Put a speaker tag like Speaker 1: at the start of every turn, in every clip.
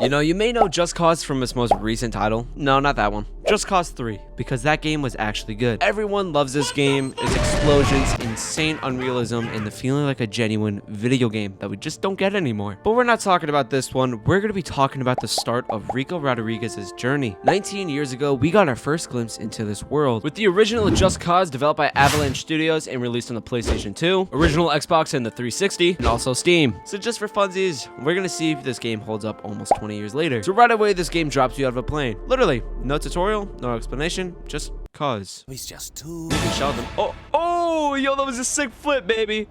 Speaker 1: You know, you may know Just Cause from its most recent title. No, not that one. Just Cause 3, because that game was actually good. Everyone loves this game. Its explosions, insane unrealism, and the feeling like a genuine video game that we just don't get anymore. But we're not talking about this one. We're going to be talking about the start of Rico Rodriguez's journey. 19 years ago, we got our first glimpse into this world, with the original Just Cause developed by Avalanche Studios and released on the PlayStation 2, original Xbox and the 360, and also Steam. So just for funsies, we're going to see if this game holds up almost 20 years later. So right away, this game drops you out of a plane. Literally, no tutorial, no explanation, just cause.
Speaker 2: He's just too.
Speaker 1: We shot them. Oh, yo, that was a sick flip, baby.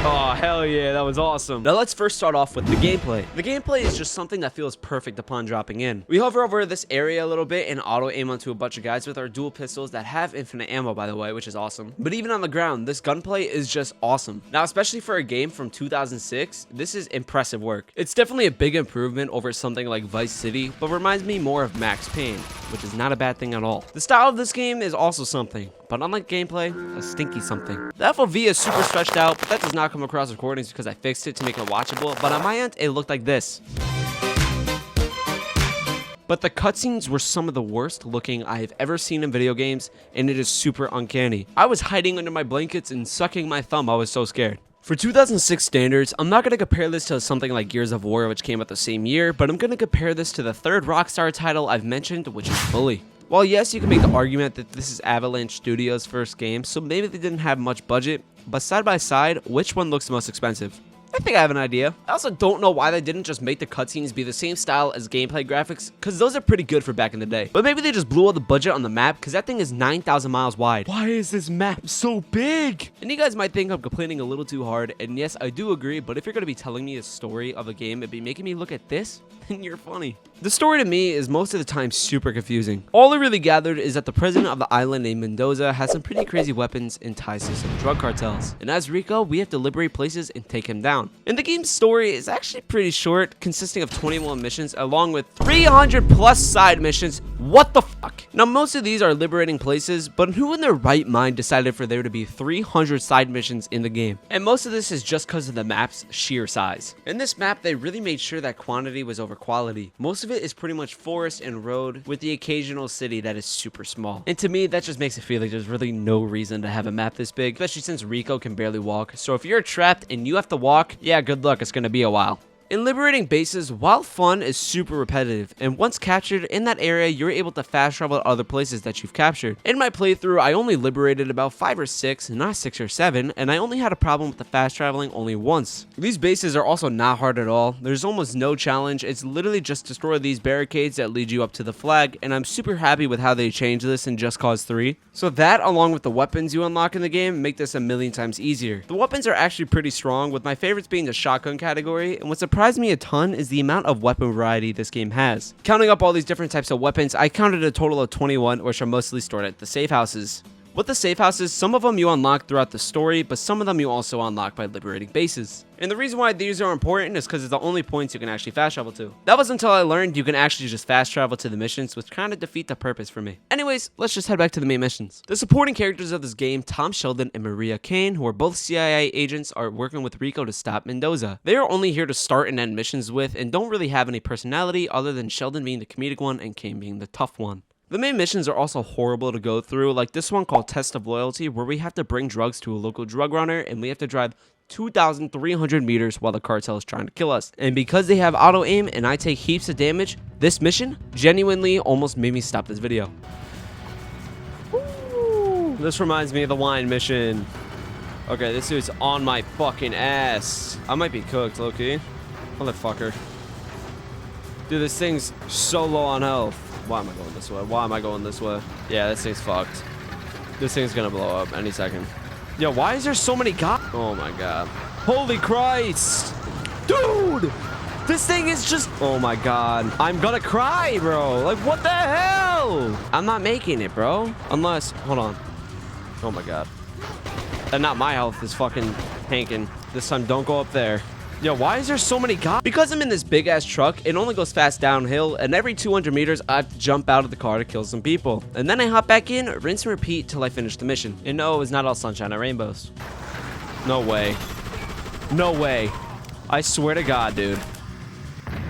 Speaker 1: Oh, hell yeah, that was awesome. Now let's first start off with the gameplay. The gameplay is just something that feels perfect upon dropping in. We hover over this area a little bit and auto aim onto a bunch of guys with our dual pistols that have infinite ammo, by the way, which is awesome. But even on the ground, this gunplay is just awesome. Now, especially for a game from 2006, this is impressive work. It's definitely a big improvement over something like Vice City, but reminds me more of Max Payne, which is not a bad thing at all. The style of this game is also something, but unlike gameplay, a stinky something. The FOV is super stretched out, but that does not come across recordings because I fixed it to make it watchable, but on my end, it looked like this. But the cutscenes were some of the worst looking I have ever seen in video games, and it is super uncanny. I was hiding under my blankets and sucking my thumb. I was so scared. For 2006 standards, I'm not going to compare this to something like Gears of War, which came out the same year, but I'm going to compare this to the third Rockstar title I've mentioned, which is Bully. While yes, you can make the argument that this is Avalanche Studios' first game, so maybe they didn't have much budget, but side by side, which one looks the most expensive? I think I have an idea. I also don't know why they didn't just make the cutscenes be the same style as gameplay graphics, because those are pretty good for back in the day. But maybe they just blew all the budget on the map, because that thing is 9,000 miles wide. Why is this map so big? And you guys might think I'm complaining a little too hard, and yes, I do agree, but if you're going to be telling me a story of a game and be making me look at this, then you're funny. The story to me is most of the time super confusing. All I really gathered is that the president of the island named Mendoza has some pretty crazy weapons and ties to some drug cartels. And as Rico, we have to liberate places and take him down. And the game's story is actually pretty short, consisting of 21 missions along with 300 plus side missions. What the fuck? Now most of these are liberating places, but who in their right mind decided for there to be 300 side missions in the game? And most of this is just because of the map's sheer size. In this map, they really made sure that quantity was over quality. Most of it is pretty much forest and road with the occasional city that is super small. And to me, that just makes it feel like there's really no reason to have a map this big, especially since Rico can barely walk. So if you're trapped and you have to walk, yeah, good luck, it's gonna be a while. In liberating bases, while fun, is super repetitive, and once captured in that area, you're able to fast travel to other places that you've captured. In my playthrough, I only liberated about 5 or 6, not 6 or 7, and I only had a problem with the fast traveling only once. These bases are also not hard at all. There's almost no challenge. It's literally just destroy these barricades that lead you up to the flag, and I'm super happy with how they changed this in Just Cause 3. So that, along with the weapons you unlock in the game, make this a million times easier. The weapons are actually pretty strong, with my favorites being the shotgun category, and what surprised me a ton is the amount of weapon variety this game has. Counting up all these different types of weapons, I counted a total of 21, which are mostly stored at the safe houses. With the safe houses, some of them you unlock throughout the story, but some of them you also unlock by liberating bases. And the reason why these are important is because it's the only points you can actually fast travel to. That was until I learned you can actually just fast travel to the missions, which kind of defeat the purpose for me. Anyways, let's just head back to the main missions. The supporting characters of this game, Tom Sheldon and Maria Kane, who are both CIA agents, are working with Rico to stop Mendoza. They are only here to start and end missions with, and don't really have any personality other than Sheldon being the comedic one and Kane being the tough one. The main missions are also horrible to go through, like this one called Test of Loyalty, where we have to bring drugs to a local drug runner and we have to drive 2,300 meters while the cartel is trying to kill us. And because they have auto aim and I take heaps of damage, this mission genuinely almost made me stop this video. Woo! This reminds me of the wine mission. Okay, this dude's on my fucking ass. I might be cooked, low-key. Motherfucker. Dude, this thing's so low on health. Why am I going this way? Why am I going this way? Yeah, this thing's fucked. This thing's gonna blow up any second. Yo, why is there so many guys? Oh my god. Holy Christ! Dude! This thing is just... Oh my god. I'm gonna cry, bro. Like, what the hell? I'm not making it, bro. Unless... Hold on. Oh my god. And not my health is fucking tanking. This time, don't go up there. Yo, why is there so many guys? Because I'm in this big ass truck, it only goes fast downhill, and every 200 meters, I have to jump out of the car to kill some people. And then I hop back in, rinse and repeat till I finish the mission. And no, it's not all sunshine and rainbows. No way. No way. I swear to God, dude.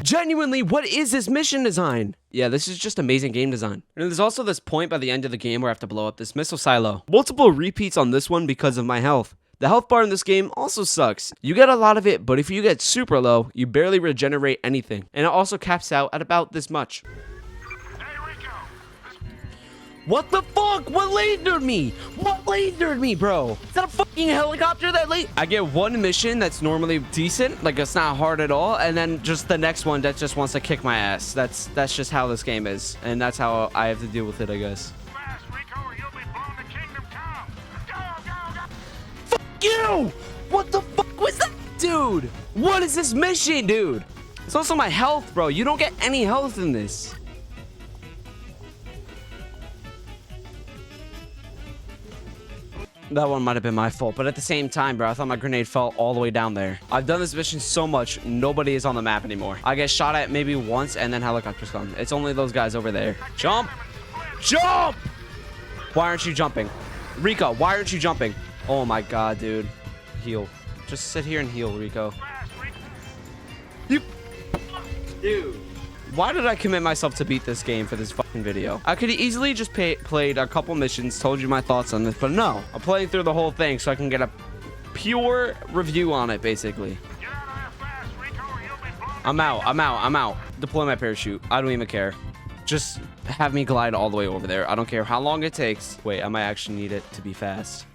Speaker 1: Genuinely, what is this mission design? Yeah, this is just amazing game design. And there's also this point by the end of the game where I have to blow up this missile silo. Multiple repeats on this one because of my health. The health bar in this game also sucks. You get a lot of it, but if you get super low, you barely regenerate anything. And it also caps out at about this much. What the fuck? What lasered me? What lasered me, bro? Is that a fucking helicopter that I get one mission that's normally decent, like it's not hard at all, and then just the next one that just wants to kick my ass. That's just how this game is, and that's how I have to deal with it, I guess. Fuck you! What the fuck was that, dude? What is this mission, dude? It's also my health, bro. You don't get any health in this. That one might have been my fault, but at the same time, bro, I thought my grenade fell all the way down there. I've done this mission so much, nobody is on the map anymore. I get shot at maybe once, and then helicopters come. It's only those guys over there. Jump! Jump! Why aren't you jumping? Rico, why aren't you jumping? Oh my god, dude. Heal. Just sit here and heal, Rico. You... Dude. Why did I commit myself to beat this game for this fucking video? I could easily just played a couple missions, told you my thoughts on this, but no. I'm playing through the whole thing so I can get a pure review on it, basically. I'm out. Deploy my parachute. I don't even care. Just have me glide all the way over there. I don't care how long it takes. Wait, I might actually need it to be fast.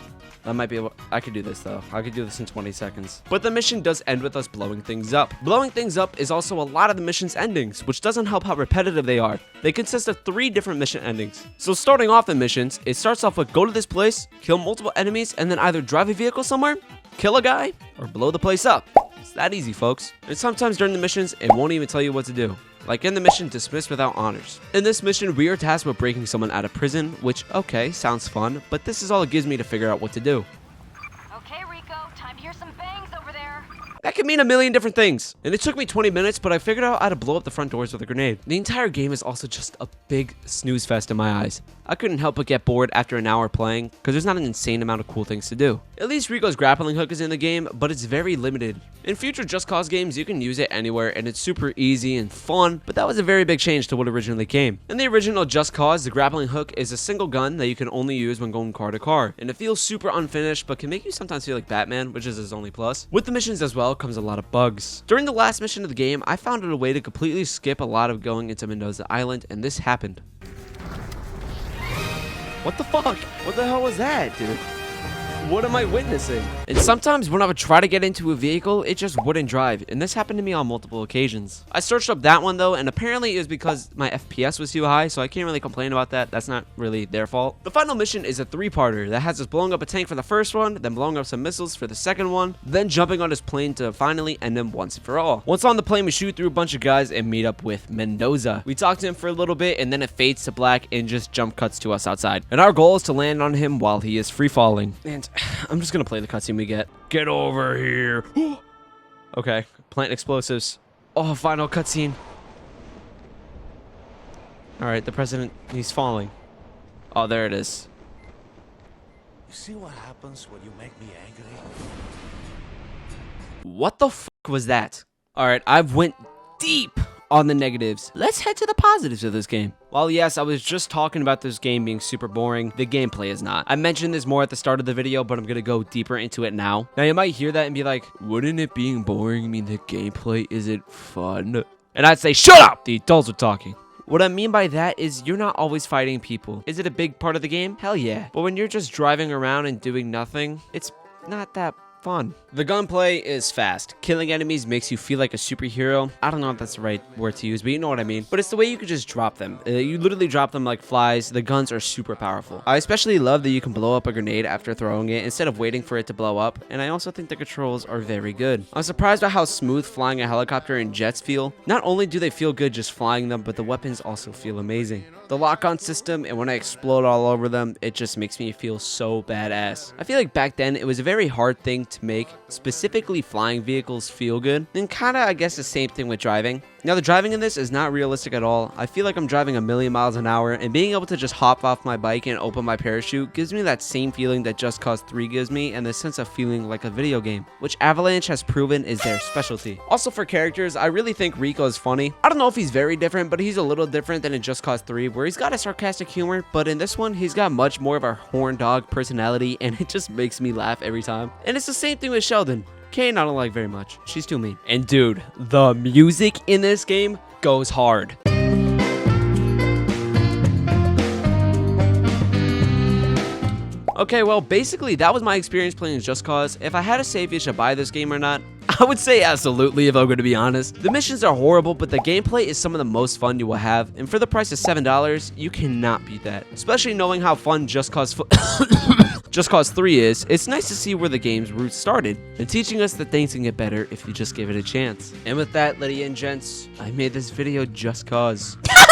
Speaker 1: I might be able... I could do this, though. I could do this in 20 seconds. But the mission does end with us blowing things up. Blowing things up is also a lot of the mission's endings, which doesn't help how repetitive they are. They consist of 3 different mission endings. So starting off in missions, it starts off with go to this place, kill multiple enemies, and then either drive a vehicle somewhere, kill a guy, or blow the place up. It's that easy, folks. And sometimes during the missions, it won't even tell you what to do. Like in the mission Dismissed Without Honors. In this mission, we are tasked with breaking someone out of prison, which, okay, sounds fun, but this is all it gives me to figure out what to do.
Speaker 2: Okay, Rico, time to hear some bangs over there.
Speaker 1: That could mean a million different things. And it took me 20 minutes, but I figured out how to blow up the front doors with a grenade. The entire game is also just a big snooze fest in my eyes. I couldn't help but get bored after an hour playing, because there's not an insane amount of cool things to do. At least Rico's grappling hook is in the game, but it's very limited. In future Just Cause games, you can use it anywhere, and it's super easy and fun, but that was a very big change to what originally came. In the original Just Cause, the grappling hook is a single gun that you can only use when going car to car, and it feels super unfinished, but can make you sometimes feel like Batman, which is his only plus. With the missions as well comes a lot of bugs. During the last mission of the game, I found a way to completely skip a lot of going into Mendoza Island, and this happened. What the fuck? What the hell was that, dude? What am I witnessing? And sometimes when I would try to get into a vehicle, it just wouldn't drive. And this happened to me on multiple occasions. I searched up that one though, and apparently it was because my FPS was too high, so I can't really complain about that. That's not really their fault. The final mission is a 3-parter that has us blowing up a tank for the first one, then blowing up some missiles for the second one, then jumping on this plane to finally end him once and for all. Once on the plane, we shoot through a bunch of guys and meet up with Mendoza. We talk to him for a little bit, and then it fades to black and just jump cuts to us outside. And our goal is to land on him while he is free falling. And I'm just gonna play the cutscene we get. Get over here. Okay, plant explosives. Oh, final cutscene. All right, the president, he's falling. Oh, there it is.
Speaker 3: You see what happens when you make me angry?
Speaker 1: What the fuck was that? All right, I've went deep on the negatives. Let's head to the positives of this game. While yes, I was just talking about this game being super boring, the gameplay is not. I mentioned this more at the start of the video, but I'm gonna go deeper into it now. Now you might hear that and be like, wouldn't it being boring mean the gameplay isn't fun? And I'd say, shut up! The adults are talking. What I mean by that is you're not always fighting people. Is it a big part of the game? Hell yeah. But when you're just driving around and doing nothing, it's not that fun. The gunplay is fast. Killing enemies makes you feel like a superhero. I don't know if that's the right word to use, but you know what I mean. But it's the way you could just drop them. You literally drop them like flies. The guns are super powerful. I especially love that you can blow up a grenade after throwing it instead of waiting for it to blow up. And I also think the controls are very good. I'm surprised by how smooth flying a helicopter and jets feel. Not only do they feel good just flying them, but the weapons also feel amazing. The lock-on system, and when I explode all over them, it just makes me feel so badass. I feel like back then, it was a very hard thing to make specifically flying vehicles feel good. And kinda, I guess, the same thing with driving. Now, the driving in this is not realistic at all. I feel like I'm driving a million miles an hour, and being able to just hop off my bike and open my parachute gives me that same feeling that Just Cause 3 gives me, and the sense of feeling like a video game, which Avalanche has proven is their specialty. Also, for characters, I really think Rico is funny. I don't know if he's very different, but he's a little different than in Just Cause 3, where he's got a sarcastic humor, but in this one, he's got much more of a horn dog personality, and it just makes me laugh every time. And it's the same thing with Sheldon. Kane I don't like very much. She's too mean. And dude, the music in this game goes hard. Okay, well, basically, that was my experience playing Just Cause. If I had to say if you should buy this game or not, I would say absolutely, if I'm going to be honest. The missions are horrible, but the gameplay is some of the most fun you will have, and for the price of $7, you cannot beat that. Especially knowing how fun Just Cause 3 is, it's nice to see where the game's roots started, and teaching us that things can get better if you just give it a chance. And with that, ladies and gents, I made this video just cause.